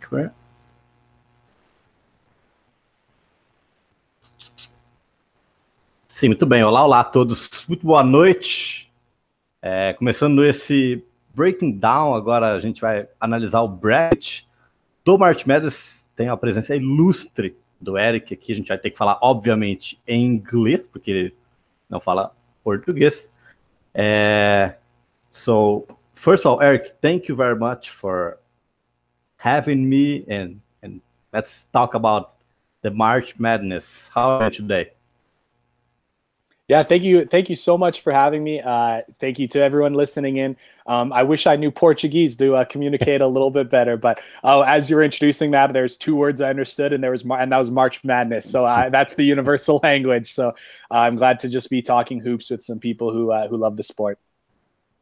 think we're... Sim, muito bem. Olá, olá a todos. Muito boa noite. Começando esse Breaking Down, agora a gente vai analisar o bracket do March Madness. Tem a presença ilustre do Eric aqui. A gente vai ter que falar, obviamente, em inglês, porque ele não fala português. So, first of all, Eric, thank you very much for having me, and let's talk about the March Madness. How are you today? Yeah, thank you so much for having me. Thank you to everyone listening in. I wish I knew Portuguese to communicate a little bit better, but as you were introducing that, there's two words I understood, and that was March Madness. So that's the universal language. So I'm glad to just be talking hoops with some people who love the sport.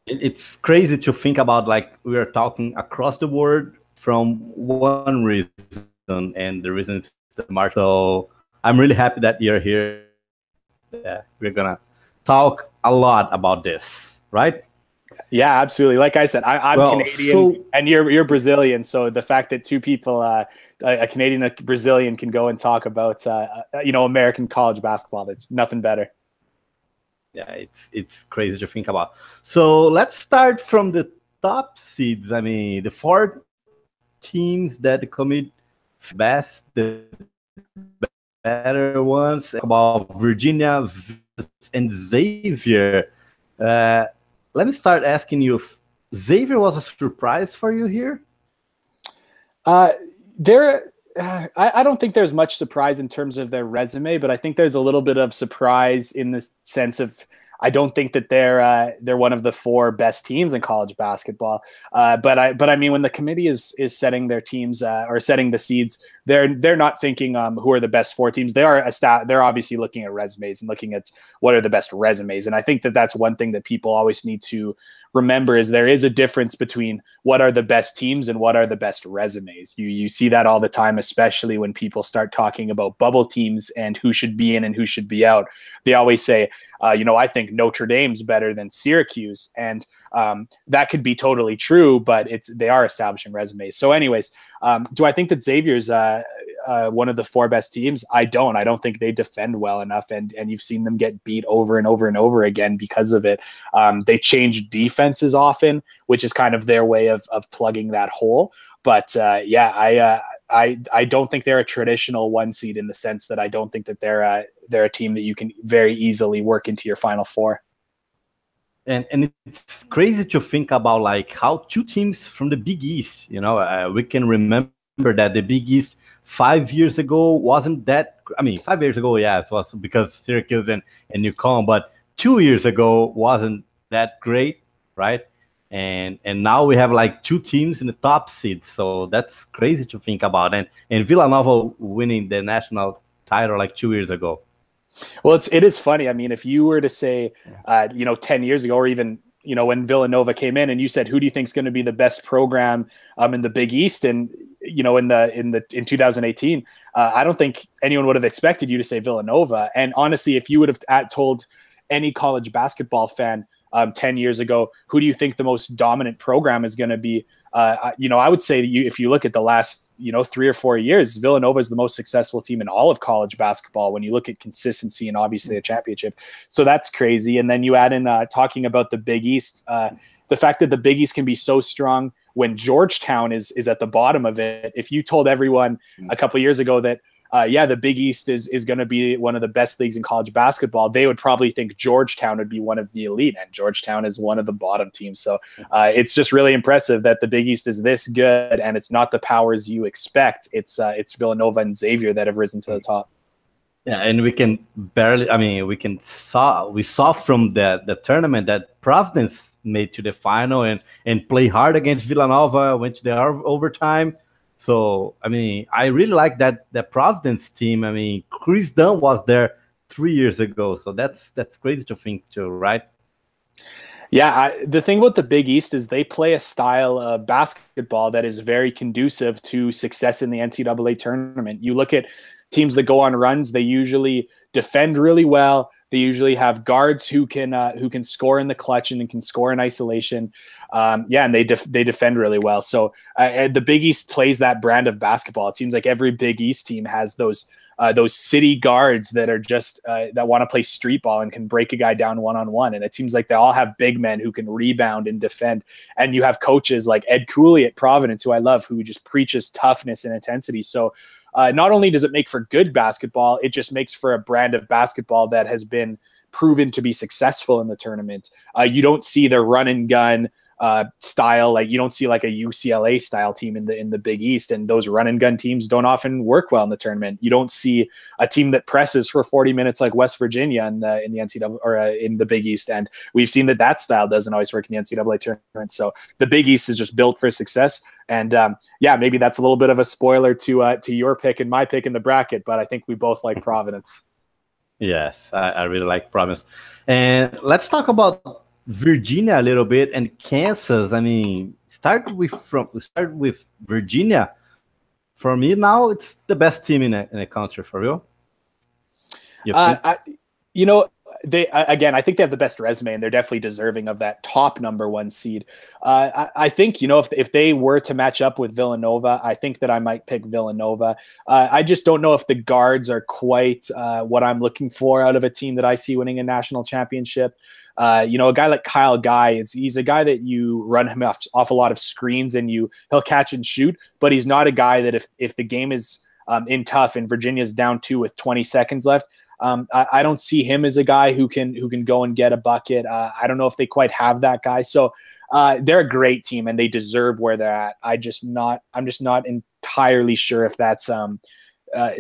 It's crazy to think about, like, we are talking across the world from one reason, and the reason is the March. So I'm really happy that you're here. We're gonna talk a lot about this, right? Yeah, absolutely. Like I said, I'm Canadian and you're Brazilian, so the fact that two people, a Canadian and a Brazilian, can go and talk about American college basketball, that's nothing better. Yeah, it's crazy to think about. So let's start from the top seeds. I mean, the four teams that commit best, the better ones, about Virginia and Xavier. Let me start asking you, if Xavier was a surprise for you here? I don't think there's much surprise in terms of their resume, but I think there's a little bit of surprise in the sense of I don't think that they're one of the four best teams in college basketball. But I mean, when the committee is setting their teams or setting the seeds, they're not thinking who are the best four teams. They're obviously looking at resumes and looking at what are the best resumes. And I think that that's one thing that people always need to remember, is there is a difference between what are the best teams and what are the best resumes. You see that all the time, especially when people start talking about bubble teams and who should be in and who should be out. They always say, I think Notre Dame's better than Syracuse, and that could be totally true, but they are establishing resumes. So anyways, do I think that Xavier's one of the four best teams? I don't think they defend well enough, and you've seen them get beat over and over and over again because of it. They change defenses often, which is kind of their way of plugging that hole. But I don't think they're a traditional one seed, in the sense that I don't think that they're a team that you can very easily work into your Final Four. And it's crazy to think about, like, how two teams from the Big East, we can remember that the Big East 5 years ago wasn't that, 5 years ago, yeah, it was because Syracuse and UConn, but 2 years ago wasn't that great, right? And now we have like two teams in the top seeds, so that's crazy to think about. And Villanova winning the national title like 2 years ago. Well, it is funny. I mean, if you were to say, 10 years ago, or even, when Villanova came in, and you said, who do you think is going to be the best program in the Big East, and in 2018, I don't think anyone would have expected you to say Villanova. And honestly, if you would have told any college basketball fan 10 years ago, who do you think the most dominant program is going to be? I would say if you look at the last, 3 or 4 years, Villanova is the most successful team in all of college basketball when you look at consistency and obviously a championship. So that's crazy. And then you add in talking about the Big East, the fact that the Big East can be so strong when Georgetown is at the bottom of it. If you told everyone a couple of years ago that the Big East is going to be one of the best leagues in college basketball, they would probably think Georgetown would be one of the elite, and Georgetown is one of the bottom teams. So it's just really impressive that the Big East is this good, and it's not the powers you expect. It's Villanova and Xavier that have risen to the top. Yeah, and we saw from the tournament that Providence made to the final and play hard against Villanova, went to the overtime. So, I really like that Providence team. Chris Dunn was there 3 years ago. So that's crazy to think too, right? Yeah, the thing about the Big East is they play a style of basketball that is very conducive to success in the NCAA tournament. You look at teams that go on runs, they usually defend really well. They usually have guards who can score in the clutch and can score in isolation. And they defend really well. So the Big East plays that brand of basketball. It seems like every Big East team has those city guards that are just that want to play street ball and can break a guy down one-on-one. And it seems like they all have big men who can rebound and defend. And you have coaches like Ed Cooley at Providence, who I love, who just preaches toughness and intensity. So not only does it make for good basketball, it just makes for a brand of basketball that has been proven to be successful in the tournament. You don't see the run and gun style, like you don't see like a UCLA style team in the Big East, and those run and gun teams don't often work well in the tournament. You don't see a team that presses for 40 minutes like West Virginia in the NCAA or in the Big East, and we've seen that style doesn't always work in the NCAA tournament. So the Big East is just built for success. And maybe that's a little bit of a spoiler to your pick and my pick in the bracket, but I think we both like Providence. Yes, I really like Providence. And let's talk about Virginia a little bit and Kansas. I mean, start with Virginia. For me now, it's the best team in the country, for real. I think they have the best resume, and they're definitely deserving of that top #1 seed. I think, if they were to match up with Villanova, I think that I might pick Villanova. I just don't know if the guards are quite what I'm looking for out of a team that I see winning a national championship. A guy like Kyle Guy, he's a guy that you run him off a lot of screens and he'll catch and shoot, but he's not a guy that if the game is in tough and Virginia's down 2 with 20 seconds left, I don't see him as a guy who can go and get a bucket. I don't know if they quite have that guy. So they're a great team and they deserve where they're at. I'm just not entirely sure if that's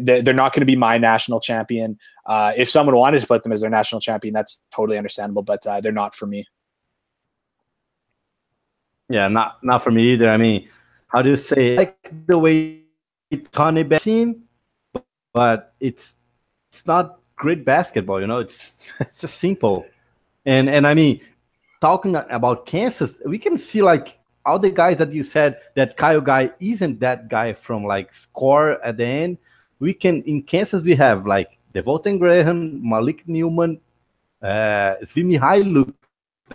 they're not going to be my national champion. If someone wanted to put them as their national champion, that's totally understandable, but they're not for me. Yeah, not for me either. I mean, how do you say, like the way Tony team, but it's not great basketball, it's just simple. And I mean, talking about Kansas, we can see like all the guys that you said that Kyle Guy isn't that guy from like score at the end. In Kansas we have like Devontae Graham, Malik Newman, Svi Mihailuk.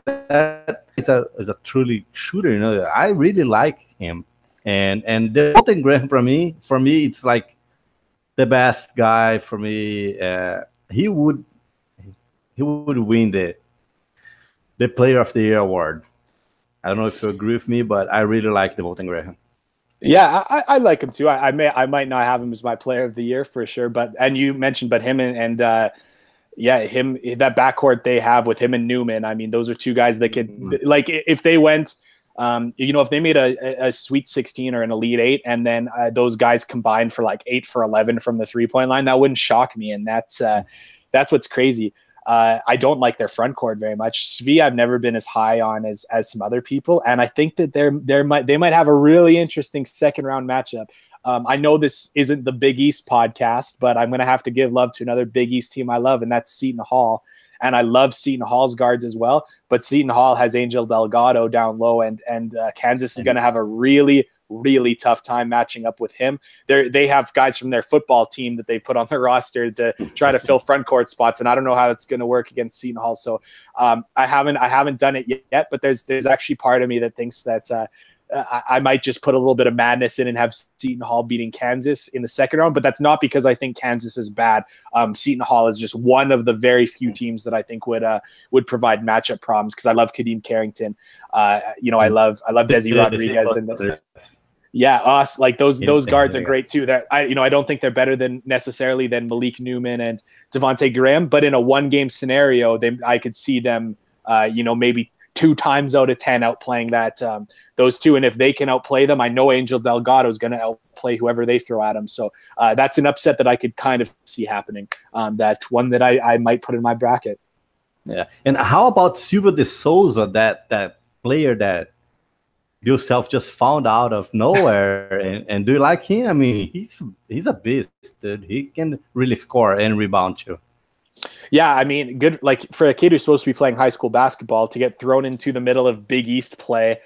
That is a truly shooter, I really like him. And Devontae Graham for me it's like the best guy for me. He would win the Player of the Year award. I don't know if you agree with me, but I really like Devontae Graham. Yeah, I like him too. I might not have him as my Player of the Year for sure, and you mentioned, but him and that backcourt they have with him and Newman. I mean, those are two guys that could like if they went. If they made a Sweet 16 or an Elite 8 and then those guys combined for like 8 for 11 from the 3-point line, that wouldn't shock me. And that's what's crazy. I don't like their front court very much. Svi, I've never been as high on as some other people. And I think that they might have a really interesting second round matchup. I know this isn't the Big East podcast, but I'm going to have to give love to another Big East team I love, and that's Seton Hall. And I love Seton Hall's guards as well. But Seton Hall has Angel Delgado down low, and Kansas is going to have a really, really tough time matching up with him. They have guys from their football team that they put on their roster to try to fill front court spots, and I don't know how it's going to work against Seton Hall. So I haven't done it yet, but there's actually part of me that thinks that I might just put a little bit of madness in and have Seton Hall beating Kansas in the second round, but that's not because I think Kansas is bad. Seton Hall is just one of the very few teams that I think would provide matchup problems because I love Kadeem Carrington. I love Desi Rodriguez and us like those guards are great too. That I don't think they're better than Malik Newman and Devontae Graham, but in a 1-game scenario, I could see them maybe 2 times out of 10 outplaying those two. And if they can outplay them, I know Angel Delgado is going to outplay whoever they throw at him. So that's an upset that I could kind of see happening. That one that I might put in my bracket. Yeah. And how about Silva de Souza, that player that yourself just found out of nowhere? and do you like him? I mean, he's a beast, dude. He can really score and rebound too. Yeah, I mean, good. Like for a kid who's supposed to be playing high school basketball to get thrown into the middle of Big East play,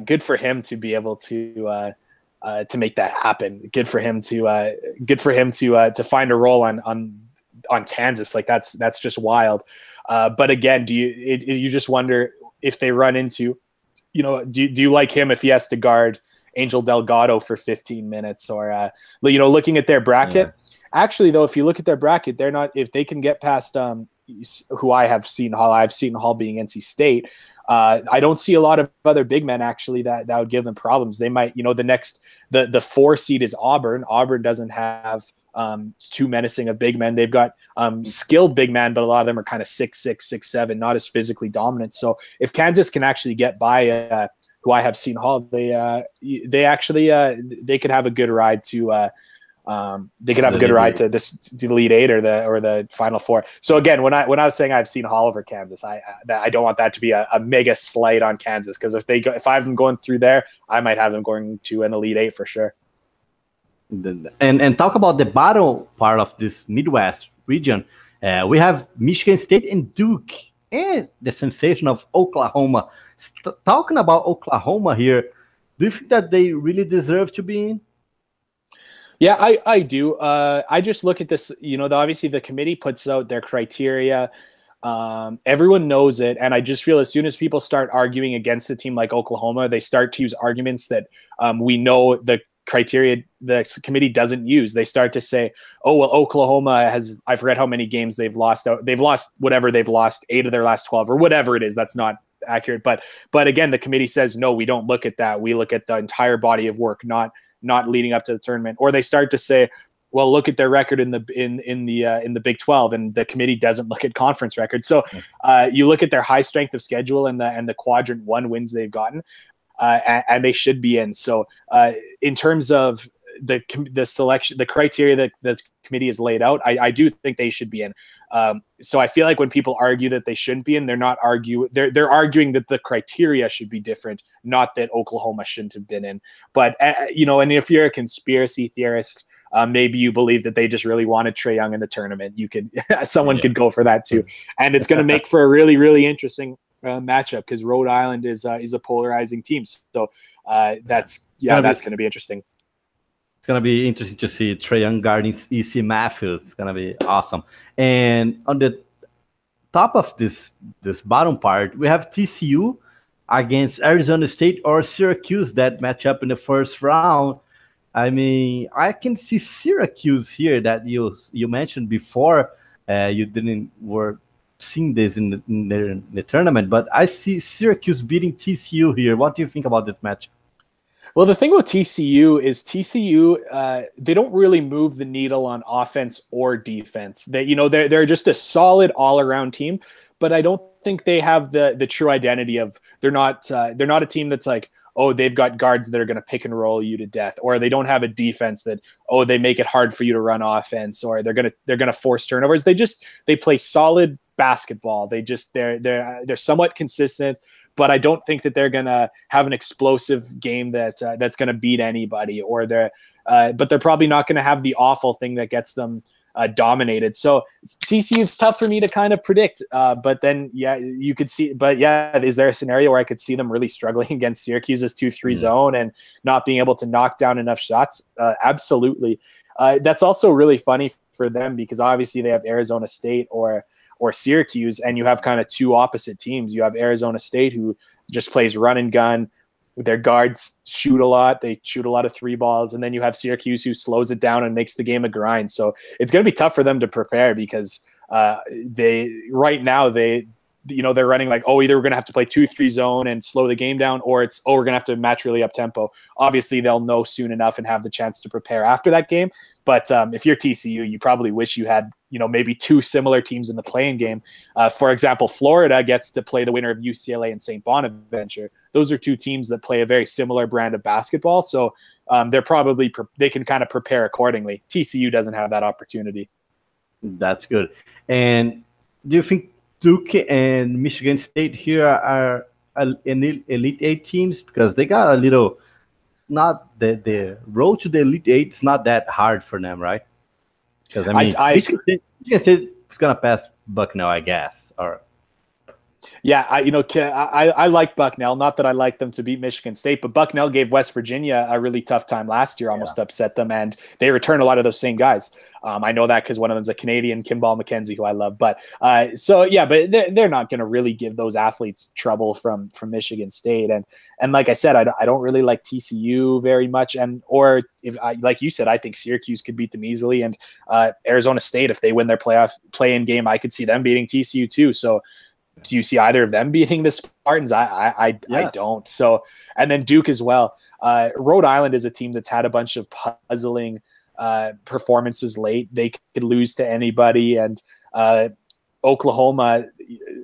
good for him to be able to make that happen. Good for him to find a role on Kansas. Like that's just wild. But again, you just wonder if they run into, do you like him if he has to guard Angel Delgado for 15 minutes or, looking at their bracket, actually though, if you look at their bracket, they're not, if they can get past, who I've seen Hall being NC State. I don't see a lot of other big men actually that would give them problems. They might, the 4 seed is Auburn. Auburn doesn't have too menacing of big men. They've got skilled big men, but a lot of them are kind of 6'6", 6'7", not as physically dominant. So if Kansas can actually get by who I have seen Hall, they actually they could have a good ride to to the Elite Eight or the Final Four. So again, when I was saying I've seen Hall over Kansas, I don't want that to be a mega slight on Kansas, because if I have them going through there, I might have them going to an Elite Eight for sure. And talk about the bottom part of this Midwest region. We have Michigan State and Duke, and the sensation of Oklahoma. Talking about Oklahoma here, do you think that they really deserve to be in? Yeah, I do. I just look at this, obviously the committee puts out their criteria. Everyone knows it. And I just feel as soon as people start arguing against a team like Oklahoma, they start to use arguments that we know the criteria the committee doesn't use. They start to say, oh, well, Oklahoma has, I forget how many games they've lost. They've lost whatever they've lost, 8 of their last 12 or whatever it is. That's not accurate. But again, the committee says, no, we don't look at that. We look at the entire body of work, not leading up to the tournament. Or they start to say, well, look at their record in the Big 12, and the committee doesn't look at conference records. So you look at their high strength of schedule and the quadrant 1 wins they've gotten, and they should be in. So in terms of the selection, the criteria that the committee has laid out, I do think they should be in. So I feel like when people argue that they shouldn't be in, they're arguing that the criteria should be different, not that Oklahoma shouldn't have been in. But and if you're a conspiracy theorist, maybe you believe that they just really wanted Trae Young in the tournament. You could someone could go for that too, and it's going to make for a really, really interesting matchup, because Rhode Island is a polarizing team. So that's going to be interesting. It's going to be interesting to see Trae Young guarding E.C. Matthews. It's going to be awesome. And on the top of this bottom part, we have TCU against Arizona State or Syracuse that match up in the first round. I mean, I can see Syracuse here that you mentioned before. You were seeing this in the tournament, but I see Syracuse beating TCU here. What do you think about this match? Well, the thing with TCU is they don't really move the needle on offense or defense. They're just a solid all-around team, but I don't think they have the true identity of they're not a team that's like, oh, they've got guards that are going to pick and roll you to death, or they don't have a defense that, oh, they make it hard for you to run offense, or they're going to force turnovers. They play solid basketball. They're somewhat consistent, but I don't think that they're going to have an explosive game that's going to beat anybody, but they're probably not going to have the awful thing that gets them dominated. So TCU is tough for me to kind of predict. But then, you could see. But is there a scenario where I could see them really struggling against Syracuse's 2-3 zone and not being able to knock down enough shots? Absolutely. That's also really funny for them, because obviously they have Arizona State or Syracuse, and you have kind of two opposite teams. You have Arizona State, who just plays run and gun. Their guards shoot a lot. They shoot a lot of 3 balls. And then you have Syracuse, who slows it down and makes the game a grind. So it's going to be tough for them to prepare, because they're running like, oh, either we're going to have to play 2-3 zone and slow the game down, or we're going to have to match really up tempo. Obviously, they'll know soon enough and have the chance to prepare after that game. But if you're TCU, you probably wish you had, maybe 2 similar teams in the playing game. For example, Florida gets to play the winner of UCLA and St. Bonaventure. Those are 2 teams that play a very similar brand of basketball. So they can kind of prepare accordingly. TCU doesn't have that opportunity. That's good. And do you think Duke and Michigan State here are Elite 8 teams? Because they got a little, not the road to the Elite 8 is not that hard for them, right? Because Michigan State is going to pass Bucknell, I guess. Or Yeah, I like Bucknell. Not that I like them to beat Michigan State, but Bucknell gave West Virginia a really tough time last year, almost upset them, and they return a lot of those same guys. I know that because one of them's a Canadian, Kimball McKenzie, who I love. But but they're not going to really give those athletes trouble from Michigan State. And like I said, I don't really like TCU very much. Or if like you said, I think Syracuse could beat them easily, and Arizona State, if they win their play-in game, I could see them beating TCU too. So, do you see either of them beating the Spartans? I don't. So, and then Duke as well. Rhode Island is a team that's had a bunch of puzzling performances late. They could lose to anybody, and Oklahoma,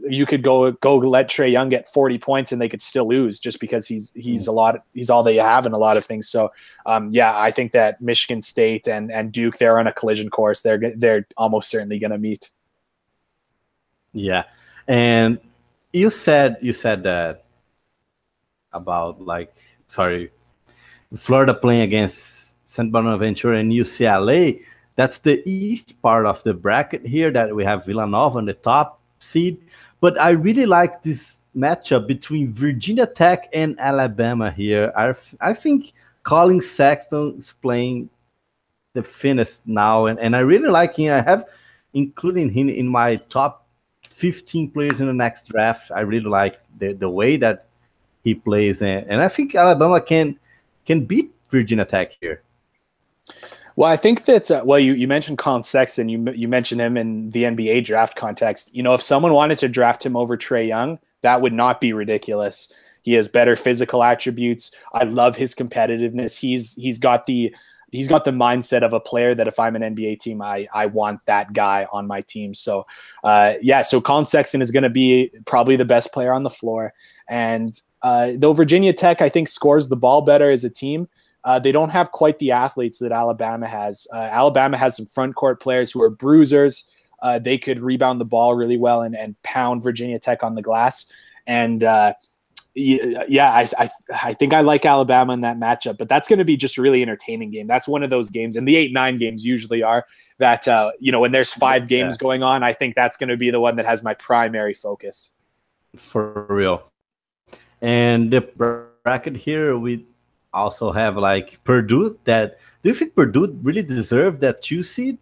you could go let Trae Young get 40 points and they could still lose just because he's all they have in a lot of things. So I think that Michigan State and Duke, they're on a collision course. They're almost certainly going to meet. Yeah. And you said that about Florida playing against St. Bonaventure and UCLA. That's the east part of the bracket here that we have Villanova on the top seed. But I really like this matchup between Virginia Tech and Alabama here. I think Colin Sexton is playing the thinnest now, and I really like him. I have including him in my top 15 players in the next draft. I really like the way that he plays, and I think Alabama can beat Virginia Tech here. Well, I think that you mentioned Colin Sexton. You mentioned him in the NBA draft context. If someone wanted to draft him over Trae Young, that would not be ridiculous. He has better physical attributes. I love his competitiveness. He's got the mindset of a player that if I'm an NBA team, I want that guy on my team. So, so Colin Sexton is going to be probably the best player on the floor. And though Virginia Tech, I think, scores the ball better as a team, they don't have quite the athletes that Alabama has. Alabama has some front court players who are bruisers. They could rebound the ball really well and pound Virginia Tech on the glass. And I think I like Alabama in that matchup, but that's going to be just a really entertaining game. That's one of those games, and the 8-9 games usually are that, when there's 5 games going on, I think that's going to be the one that has my primary focus. For real. And the bracket here, we also have Purdue. Do you think Purdue really deserved that 2 seed?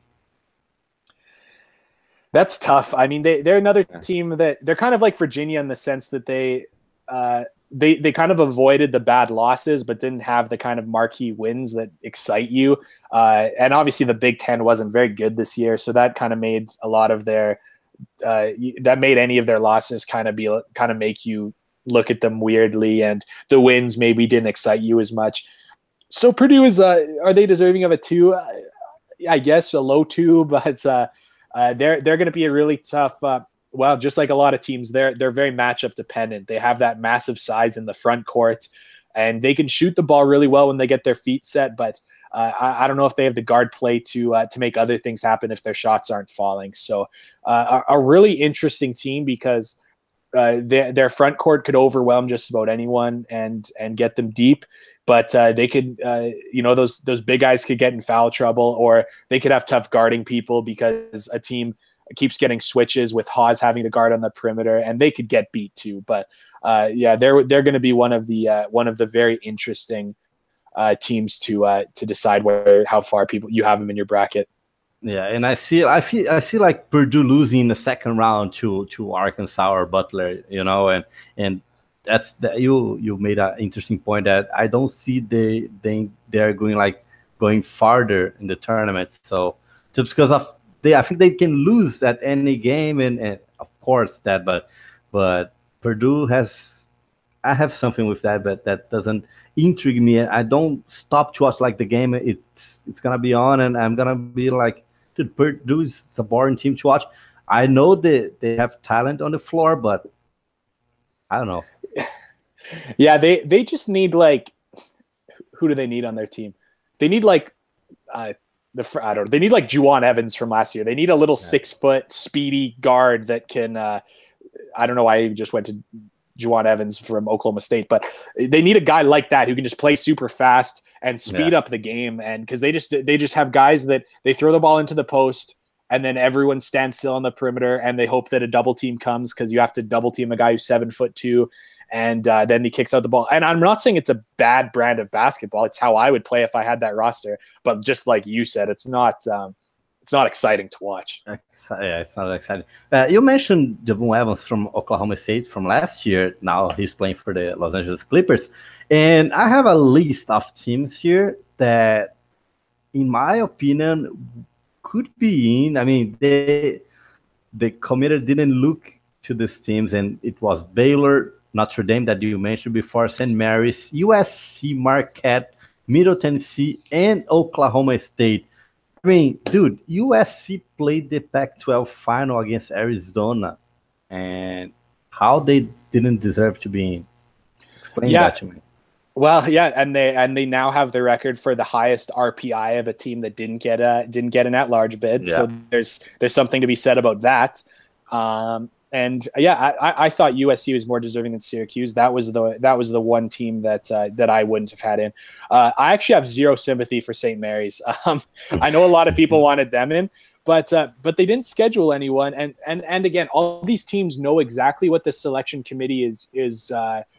That's tough. I mean, they're another team that they're kind of like Virginia in the sense that they kind of avoided the bad losses, but didn't have the kind of marquee wins that excite you. And obviously the Big Ten wasn't very good this year. So that kind of made a lot of made any of their losses kind of make you look at them weirdly, and the wins maybe didn't excite you as much. So Purdue is, are they deserving of a 2? I guess a low 2, but they're going to be a really tough, just like a lot of teams, they're very matchup dependent. They have that massive size in the front court, and they can shoot the ball really well when they get their feet set. But I don't know if they have the guard play to make other things happen if their shots aren't falling. So a really interesting team because their front court could overwhelm just about anyone and get them deep. But they could, those big guys could get in foul trouble, or they could have tough guarding people because a team keeps getting switches with Haas having to guard on the perimeter, and they could get beat too. But they're going to be one of the very interesting teams to decide how far you have them in your bracket. Yeah, and I see like Purdue losing in the second round to Arkansas or Butler, and that's you made an interesting point that I don't see they're going farther in the tournament. So just because of I think they can lose at any game, and of course that, but Purdue I have something with that, but that doesn't intrigue me. I don't stop to watch the game. It's gonna be on, and I'm gonna be like, dude, Purdue is a boring team to watch. I know they have talent on the floor, but I don't know. Yeah, they just need who do they need on their team? They need they need Juwan Evans from last year. They need a little 6-foot speedy guard that can. I don't know why I just went to Juwan Evans from Oklahoma State, but they need a guy like that who can just play super fast and speed up the game. And because they just have guys that they throw the ball into the post and then everyone stands still on the perimeter, and they hope that a double team comes because you have to double team a guy who's 7'2", and then he kicks out the ball. And I'm not saying it's a bad brand of basketball. It's how I would play if I had that roster. But just like you said, it's not exciting to watch. Yeah, it's not exciting. You mentioned Javon Evans from Oklahoma State from last year. Now he's playing for the Los Angeles Clippers. And I have a list of teams here that, in my opinion, could be in. I mean, the committee didn't look to these teams, and it was Baylor, Notre Dame that you mentioned before, St. Mary's, USC, Marquette, Middle Tennessee, and Oklahoma State. I mean, dude, USC played the Pac-12 final against Arizona, and how they didn't deserve to be in. Explain that to me. Well, yeah, and they now have the record for the highest RPI of a team that didn't get an at-large bid. Yeah. So there's something to be said about that. And yeah, I thought USC was more deserving than Syracuse. That was the one team that I wouldn't have had in. I actually have zero sympathy for St. Mary's. I know a lot of people wanted them in, but they didn't schedule anyone. And again, all these teams know exactly what the selection committee is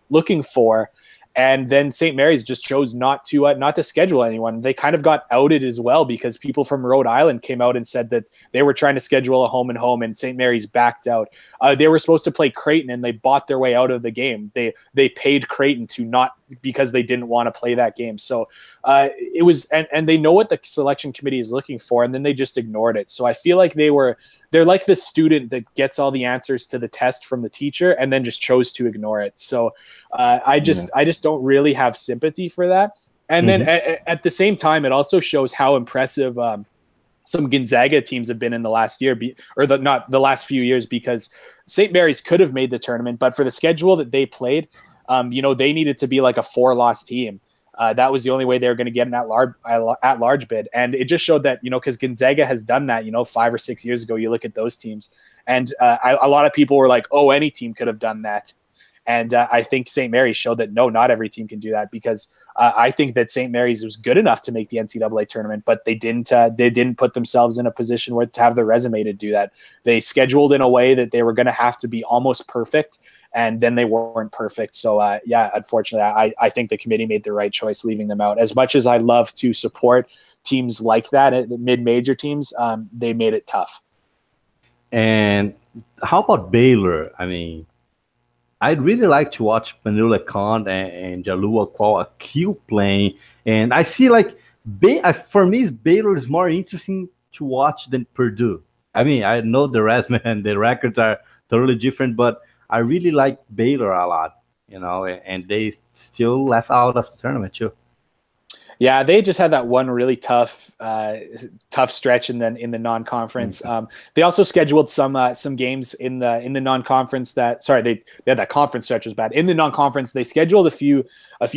looking for. And then St. Mary's just chose not to schedule anyone. They kind of got outed as well because people from Rhode Island came out and said that they were trying to schedule a home and home, and St. Mary's backed out. They were supposed to play Creighton, and they bought their way out of the game. They paid Creighton to not, because they didn't want to play that game. So it was, and they know what the selection committee is looking for, and then they just ignored it. So I feel like they're like the student that gets all the answers to the test from the teacher and then just chose to ignore it. So I just don't really have sympathy for that. And then at the same time, it also shows how impressive some Gonzaga teams have been in the last year, not the last few years, because St. Mary's could have made the tournament, but for the schedule that they played, they needed to be like a 4-loss team. That was the only way they were going to get an at-large bid. And it just showed that, because Gonzaga has done that, 5 or 6 years ago. You look at those teams, and a lot of people were like, oh, any team could have done that. And I think St. Mary's showed that, no, not every team can do that, because I think that St. Mary's was good enough to make the NCAA tournament, but they didn't put themselves in a position where to have the resume to do that. They scheduled in a way that they were going to have to be almost perfect, and then they weren't perfect. So, unfortunately, I think the committee made the right choice leaving them out. As much as I love to support teams like that, the mid-major teams, they made it tough. And how about Baylor? I mean, I'd really like to watch Manula Khan and Jalua Kwal playing. And I see, for me, Baylor is more interesting to watch than Purdue. I mean, I know the resume and the records are totally different, but I really like Baylor a lot, and they still left out of the tournament too. Yeah, they just had that one really tough stretch in the non-conference. They also scheduled some games in the non-conference they had that conference stretch was bad. In the non-conference, they scheduled a few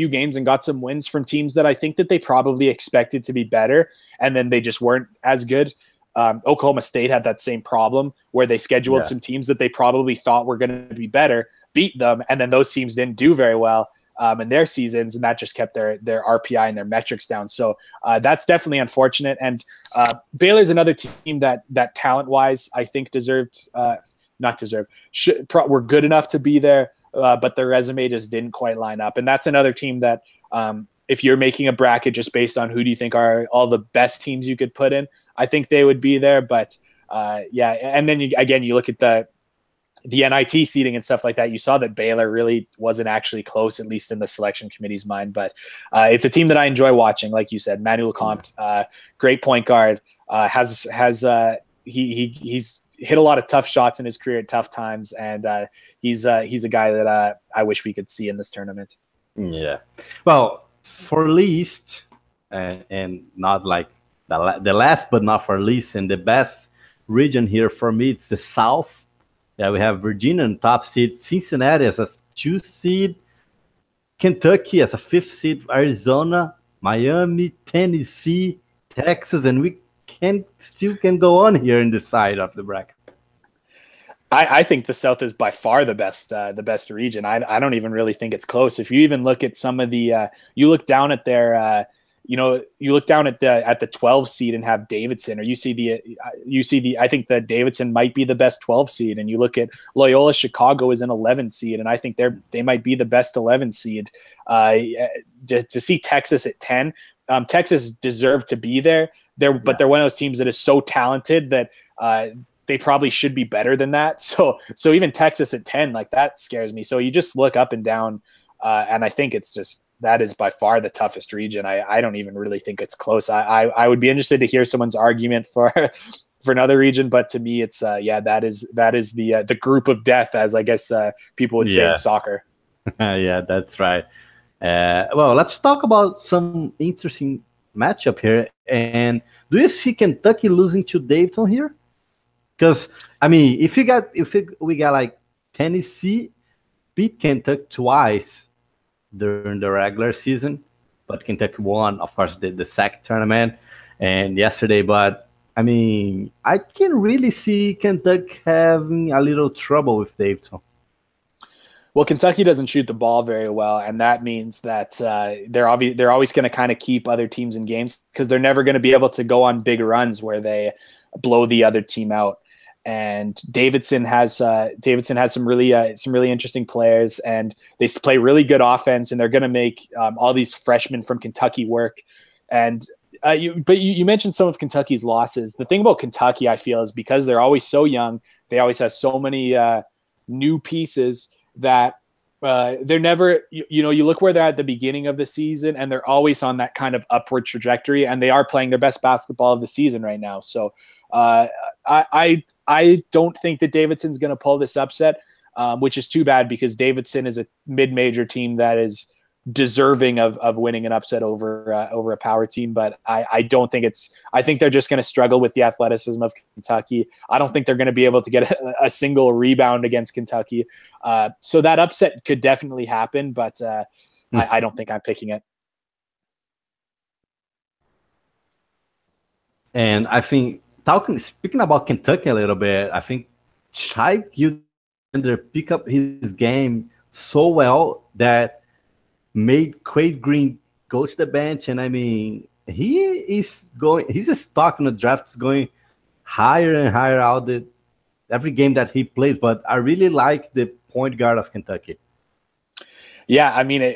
games and got some wins from teams that I think that they probably expected to be better, and then they just weren't as good. Oklahoma State had that same problem where they scheduled some teams that they probably thought were going to be better, beat them, and then those teams didn't do very well in their seasons, and that just kept their RPI and their metrics down. So that's definitely unfortunate. And Baylor's another team that talent-wise I think were good enough to be there, but their resume just didn't quite line up. And that's another team that if you're making a bracket just based on who do you think are all the best teams you could put in, I think they would be there. But and then you look at the NIT seating and stuff like that, you saw that Baylor really wasn't actually close, at least in the selection committee's mind. But it's a team that I enjoy watching. Like you said, Manuel Comte, great point guard, he's hit a lot of tough shots in his career at tough times, and he's a guy that I wish we could see in this tournament. Yeah, well, for least and not like the last, but not for least, and the best region here for me, it's the South. Yeah, we have Virginia in top seed, Cincinnati as a 2 seed, Kentucky as a 5th seed, Arizona, Miami, Tennessee, Texas, and we still can go on here in this side of the bracket. I think the South is by far the best region. I don't even really think it's close. If you even look at some of the, you look down at their you look down at the 12 seed and have Davidson, or you see the I think that Davidson might be the best 12 seed, and you look at Loyola Chicago is an 11 seed, and I think they might be the best 11 seed. To see Texas at 10, Texas deserved to be there. But they're one of those teams that is so talented that they probably should be better than that. So even Texas at 10, like, that scares me. So you just look up and down, and I think it's just, that is by far the toughest region. I don't even really think it's close. I would be interested to hear someone's argument for another region, but to me, it's that is the group of death, as I guess people would say in soccer. Yeah, that's right. Well, let's talk about some interesting matchup here. And do you see Kentucky losing to Davidson here? Because I mean, if we got like Tennessee beat Kentucky twice during the regular season, but Kentucky won, of course, the SEC tournament and yesterday. But I mean, I can really see Kentucky having a little trouble with Davidson. Well, Kentucky doesn't shoot the ball very well, and that means that they're always going to kind of keep other teams in games, because they're never going to be able to go on big runs where they blow the other team out. And Davidson has some really interesting players, and they play really good offense, and they're going to make all these freshmen from Kentucky work. And you mentioned some of Kentucky's losses. The thing about Kentucky, I feel, is because they're always so young, they always have so many new pieces that they're never, you look where they're at the beginning of the season, and they're always on that kind of upward trajectory, and they are playing their best basketball of the season right now. So I don't think that Davidson's going to pull this upset, which is too bad, because Davidson is a mid-major team that is deserving of winning an upset over a power team. But I don't think I think they're just going to struggle with the athleticism of Kentucky. I don't think they're going to be able to get a single rebound against Kentucky. So that upset could definitely happen, but I don't think I'm picking it. And I think, speaking about Kentucky a little bit, I think Shai Gilgeous pick up his game so well that made Craig Green go to the bench. And I mean, his stock in the draft is going higher and higher out every game that he plays. But I really like the point guard of Kentucky. Yeah, I mean,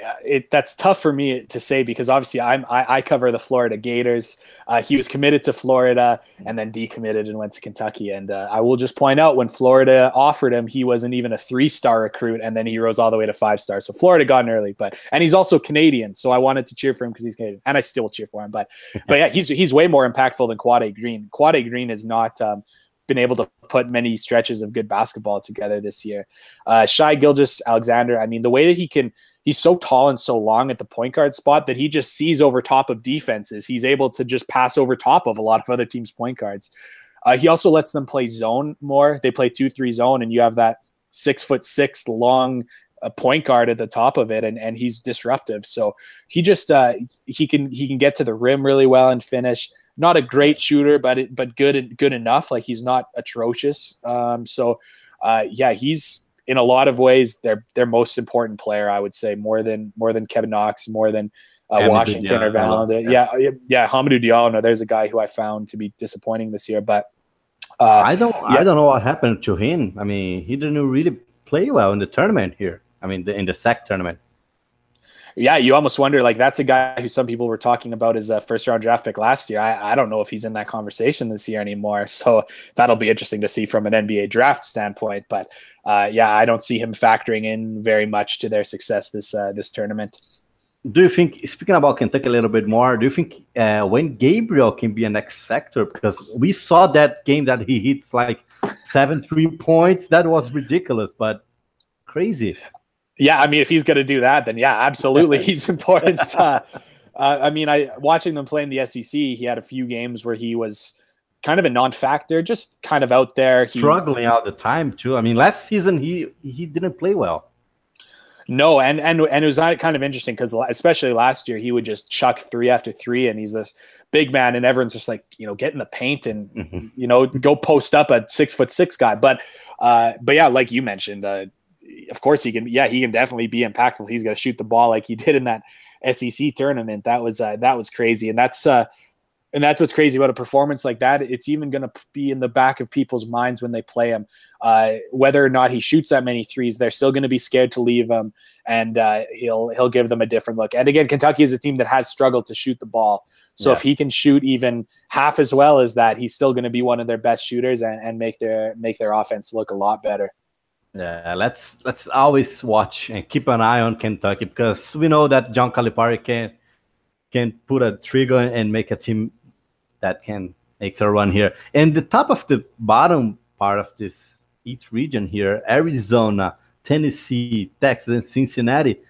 that's tough for me to say, because obviously I cover the Florida Gators. He was committed to Florida and then decommitted and went to Kentucky. And I will just point out, when Florida offered him, he wasn't even a 3-star recruit, and then he rose all the way to 5 stars. So Florida got in early, and he's also Canadian, so I wanted to cheer for him because he's Canadian, and I still will cheer for him. But yeah, he's way more impactful than Quade Green. Quade Green has not been able to put many stretches of good basketball together this year. Shai Gilgeous-Alexander, I mean, the way that he's so tall and so long at the point guard spot that he just sees over top of defenses. He's able to just pass over top of a lot of other teams' point guards. He also lets them play zone more. They play 2-3 zone, and you have that 6'6" long point guard at the top of it, and he's disruptive. So he just he can get to the rim really well and finish. Not a great shooter, but good enough. Like, he's not atrocious. Yeah, he's in a lot of ways their most important player, I would say, more than Kevin Knox, more than Washington or Valentine. Yeah, Hamidou Diallo. No, there's a guy who I found to be disappointing this year, but I don't know what happened to him. I mean, he didn't really play well in the tournament here. I mean, in the SEC tournament. Yeah, you almost wonder, like, that's a guy who some people were talking about as a first-round draft pick last year. I don't know if he's in that conversation this year anymore, so that'll be interesting to see from an NBA draft standpoint. But yeah, I don't see him factoring in very much to their success this tournament. Do you think, speaking about Kentucky a little bit more, do you think Wayne Gabriel can be an X factor? Because we saw that game that he hits like 7 3-points. That was ridiculous, but crazy. Yeah, I mean, if he's going to do that, then yeah, absolutely, he's important. I mean, watching them play in the SEC, he had a few games where he was kind of a non-factor, just kind of out there. Struggling all the time too. I mean, last season he didn't play well. No, and it was kind of interesting because especially last year he would just chuck 3 after 3, and he's this big man, and everyone's just like, get in the paint and go post up a 6'6" guy. But yeah, like you mentioned. Of course he can. Yeah, he can definitely be impactful. He's going to shoot the ball like he did in SEC tournament. That was crazy, and that's what's crazy about a performance like that. It's even going to be in the back of people's minds when they play him. Whether or not he shoots that many threes, they're still going to be scared to leave him, and he'll give them a different look. And again, Kentucky is a team that has struggled to shoot the ball. So if he can shoot even half as well as that, he's still going to be one of their best shooters and make their offense look a lot better. Yeah, let's always watch and keep an eye on Kentucky, because we know that John Calipari can put a trigger and make a team that can make a run here. And the top of the bottom part of this East region here, Arizona, Tennessee, Texas, and Cincinnati.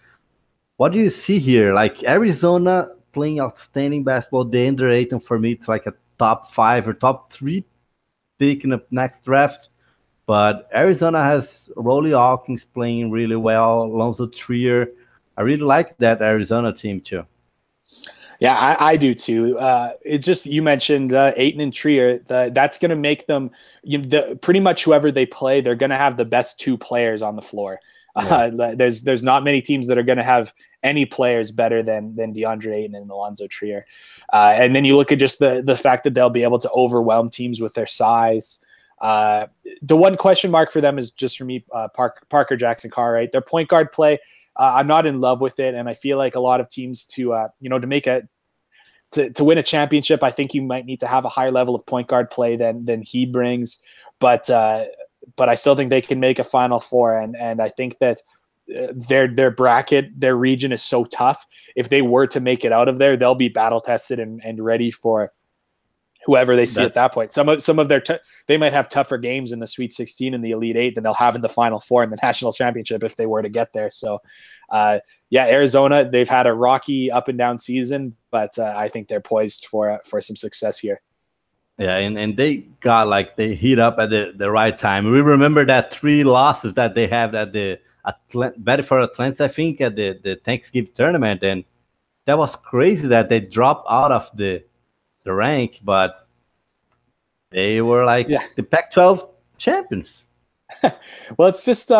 What do you see here? Like Arizona playing outstanding basketball. DeAndre Ayton, for me, it's like a top 5 or top 3 pick in the next draft. But Arizona has Rolly Hawkins playing really well, Alonzo Trier. I really like that Arizona team too. Yeah, I do too. It just, you mentioned Ayton and Trier. That's going to make them, pretty much whoever they play, they're going to have the best 2 players on the floor. Yeah. There's not many teams that are going to have any players better than DeAndre Ayton and Alonzo Trier. And then you look at just the fact that they'll be able to overwhelm teams with their size. The one question mark for them is just, for me, Parker Jackson Cartwright. Their point guard play, I'm not in love with it, and I feel like a lot of teams to win a championship, I think you might need to have a higher level of point guard play than he brings. But I still think they can make a Final Four, and I think that their bracket, their region is so tough. If they were to make it out of there, they'll be battle tested and ready for whoever they see at that point. Some of their they might have tougher games in the Sweet 16 and the Elite 8 than they'll have in the Final Four and the National Championship if they were to get there. So, Arizona, they've had a rocky up and down season, but I think they're poised for some success here. Yeah, and they heat up at the right time. We remember that 3 losses that they have at the Bedford Atlantis, I think, at the Thanksgiving tournament, and that was crazy that they dropped out of the rank, but they were the Pac-12 champions. Well, it's just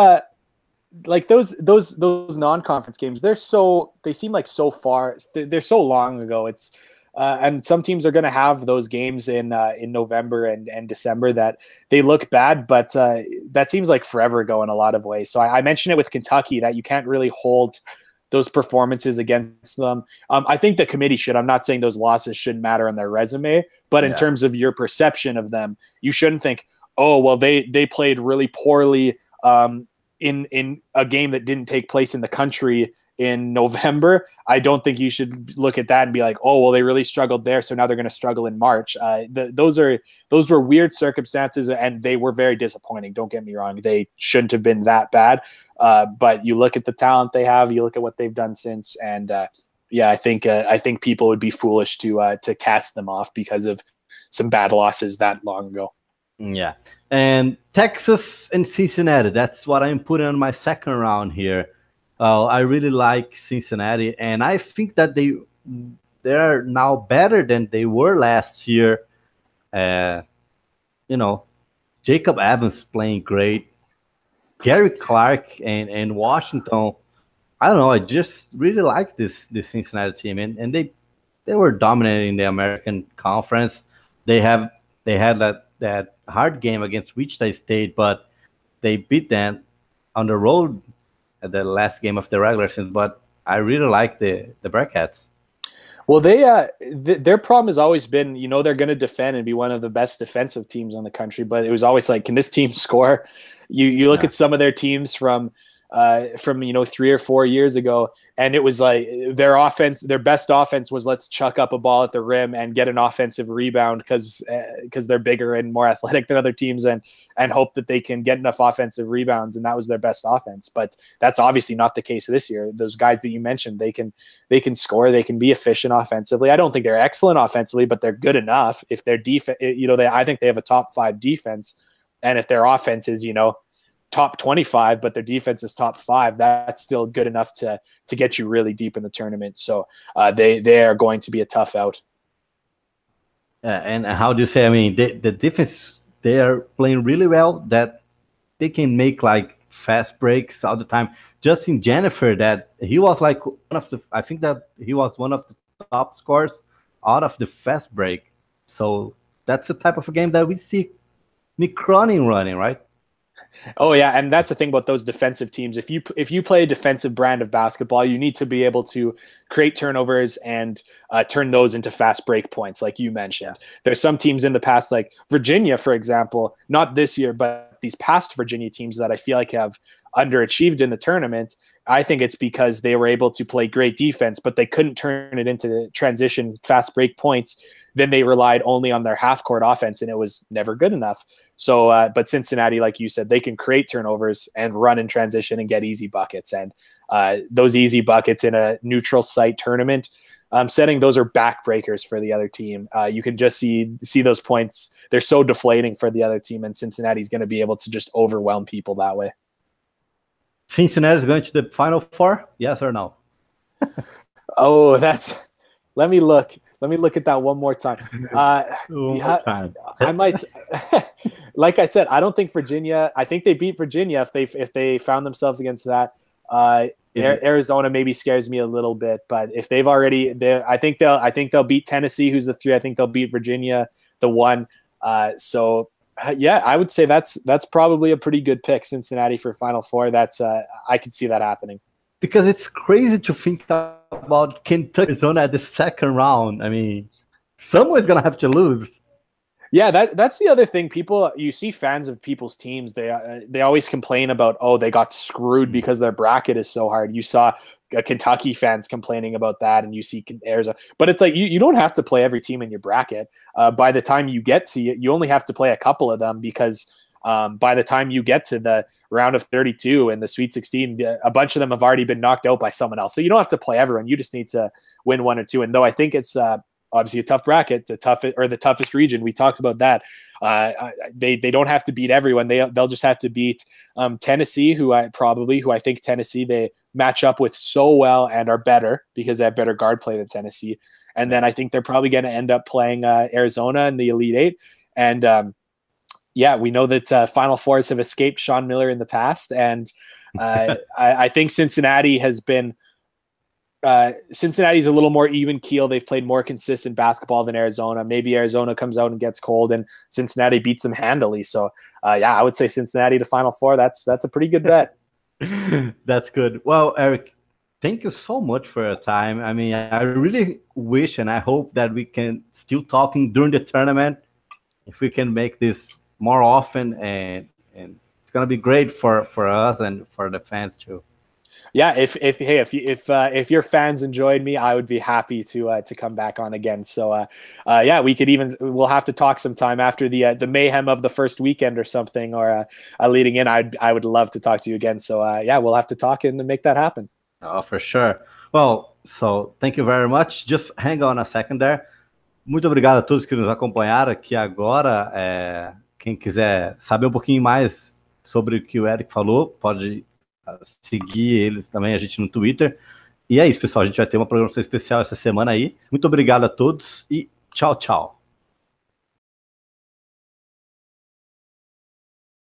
like those non-conference games. They seem like so far. They're so long ago. It's and some teams are going to have those games in November and December that they look bad, but that seems like forever ago in a lot of ways. So I mentioned it with Kentucky that you can't really hold those performances against them. I think the committee should. I'm not saying those losses shouldn't matter on their resume, but in terms of your perception of them, you shouldn't think, oh, well, they played really poorly in a game that didn't take place in the country in November. I don't think you should look at that and be like, oh, well, they really struggled there, so now they're going to struggle in March. Those were weird circumstances, and they were very disappointing. Don't get me wrong. They shouldn't have been that bad. But you look at the talent they have, you look at what they've done since, and I think people would be foolish to cast them off because of some bad losses that long ago. Yeah. And Texas and Cincinnati, that's what I'm putting on my second round here. I really like Cincinnati, and I think that they're now better than they were last year. Jacob Evans playing great. Gary Clark and Washington. I don't know. I just really like this Cincinnati team, and they were dominating the American Conference. They had that hard game against Wichita State, but they beat them on the road at the last game of the regular season. But I really like the Bearcats. Well, their problem has always been, they're going to defend and be one of the best defensive teams in the country, but it was always like, can this team score? You look at some of their teams from 3 or 4 years ago, and it was like their best offense was, let's chuck up a ball at the rim and get an offensive rebound because they're bigger and more athletic than other teams, and hope that they can get enough offensive rebounds, and that was their best offense. But that's obviously not the case this year. Those guys that you mentioned, they can score, they can be efficient offensively. I don't think they're excellent offensively, but they're good enough. If their defense, I think they have a top 5 defense, and if their offense is top 25, but their defense is top 5, that's still good enough to get you really deep in the tournament. So they are going to be a tough out. And how do you say? I mean, the defense, they are playing really well. That they can make like fast breaks all the time. Justin Jennifer that he was like one of the. I think that he was one of the top scorers out of the fast break. So that's the type of a game that we see Nick Cronin running, right? Oh yeah, and that's the thing about those defensive teams. If you play a defensive brand of basketball, you need to be able to create turnovers and turn those into fast break points, like you mentioned. Yeah. There's some teams in the past, like Virginia, for example, not this year, but these past Virginia teams that I feel like have underachieved in the tournament. I think it's because they were able to play great defense, but they couldn't turn it into transition fast break points. Then they relied only on their half court offense, and it was never good enough. So, but Cincinnati, like you said, they can create turnovers and run in transition and get easy buckets. And those easy buckets in a neutral site tournament setting, those are backbreakers for the other team. You can just see those points. They're so deflating for the other team, and Cincinnati's going to be able to just overwhelm people that way. Cincinnati is going to the Final Four? Yes or no? Oh, let me look. Let me look at that one more time. I might. Like I said, I don't think Virginia. I think they beat Virginia if they found themselves against that. Arizona maybe scares me a little bit, but if they've already, I think they'll beat Tennessee, who's the 3. I think they'll beat Virginia, the 1. So yeah, I would say that's probably a pretty good pick, Cincinnati for Final Four. That's I could see that happening. Because it's crazy to think about Kentucky, Arizona at the second round. I mean, someone's gonna have to lose. Yeah, that's the other thing. You see fans of people's teams, they always complain about, oh, they got screwed because their bracket is so hard. You saw Kentucky fans complaining about that, and you see Arizona. But it's like you don't have to play every team in your bracket. By the time you get to you only have to play a couple of them, because by the time you get to the round of 32 and the Sweet 16, a bunch of them have already been knocked out by someone else. So you don't have to play everyone. You just need to win 1 or 2. And though I think it's obviously a tough bracket, the toughest region, we talked about that. They don't have to beat everyone. They'll just have to beat Tennessee, who I think Tennessee they match up with so well and are better because they have better guard play than Tennessee. And then I think they're probably going to end up playing Arizona in the Elite 8. And yeah, we know that Final Fours have escaped Sean Miller in the past, and I think Cincinnati has been. Cincinnati's a little more even keel. They've played more consistent basketball than Arizona. Maybe Arizona comes out and gets cold, and Cincinnati beats them handily. So, yeah, I would say Cincinnati to Final Four. That's a pretty good bet. That's good. Well, Eric, thank you so much for your time. I mean, I really wish and I hope that we can still talking during the tournament. If we can make this more often, and it's gonna be great for us and for the fans too. Yeah, if your fans enjoyed me, I would be happy to come back on again. So yeah, we'll have to talk sometime after the mayhem of the first weekend or something, or leading in. I would love to talk to you again. So yeah, we'll have to talk and make that happen. Oh, for sure. Well, so thank you very much. Just hang on a second there. Muito obrigado a todos que nos acompanharam aqui agora. Quem quiser saber um pouquinho mais sobre o que o Eric falou, pode seguir eles também, a gente no Twitter. E é isso, pessoal. A gente vai ter uma programação especial essa semana aí. Muito obrigado a todos e tchau, tchau.